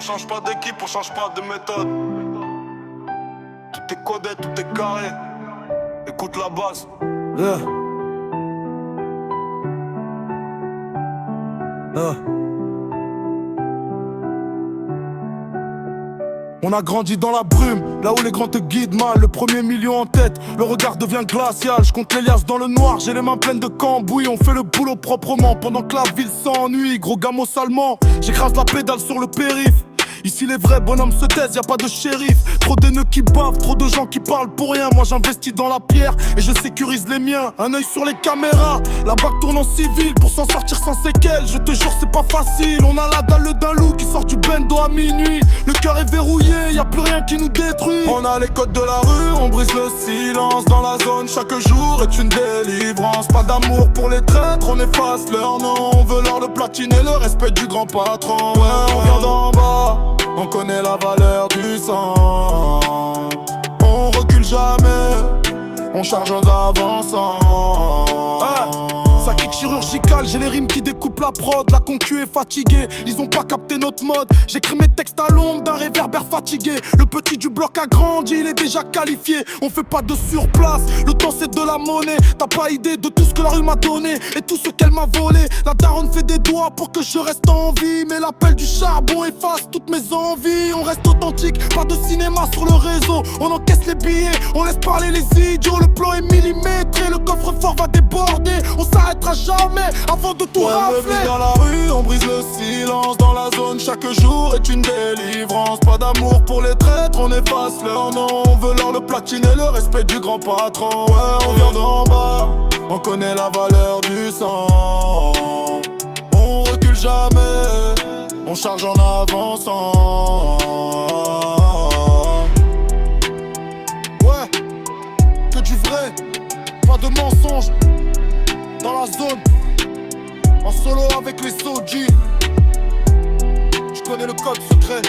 On change pas d'équipe, on change pas de méthode. Tout est codé, tout est carré. Écoute la basse. Yeah. On a grandi dans la brume, là où les grands te guident mal. Le premier million en tête, le regard devient glacial. Je compte les liasses dans le noir, j'ai les mains pleines de cambouis. On fait le boulot proprement pendant que la ville s'ennuie. Gros gamo salement, j'écrase la pédale sur le périph'. Ici les vrais bonhommes se taisent, y'a pas de shérif. Trop de nœuds qui bavent, trop de gens qui parlent pour rien. Moi j'investis dans la pierre et je sécurise les miens. Un œil sur les caméras, la bague tourne en civil. Pour s'en sortir sans séquelles, je te jure c'est pas facile. On a la dalle d'un loup qui sort du bendo à minuit. Le cœur est verrouillé, y'a plus rien qui nous détruit. On a les codes de la rue, on brise le silence. Dans la zone chaque jour est une délivrance. Pas d'amour pour les traîtres, on efface leur nom. On veut l'or, le platine et le respect du grand patron. Ouais, on vient d'en bas, on connaît la valeur du sang. On recule jamais, on charge en avançant. Ça kick chirurgical, j'ai les rimes qui découpent la prod. La concu est fatiguée, ils ont pas capté notre mode. J'écris mes textes à l'ombre d'un réverbère fatigué. Le petit du bloc a grandi, il est déjà qualifié. On fait pas de surplace, le temps c'est de la monnaie. T'as pas idée de tout ce que la rue m'a donné et tout ce qu'elle m'a volé. La daronne fait des doigts pour que je reste en vie, mais l'appel du charbon efface toutes mes envies. On reste authentique, pas de cinéma sur le réseau. On encaisse les billets, on laisse parler les idiots. Le plan est millimétré, le coffre-fort va déborder. On s'arrêtera jamais avant de tout rafler. Dans la rue, on brise le silence. Dans la zone, chaque jour est une délivrance. Pas d'amour pour les traîtres, on efface leur nom. On veut l'or, le platine et le respect du grand patron. Ouais, on vient d'en bas, on connaît la valeur du sang. On recule jamais, on charge en avançant. Ouais, que du vrai, pas de mensonge. Dans la zone, en solo avec les OG. Je connais le code secret.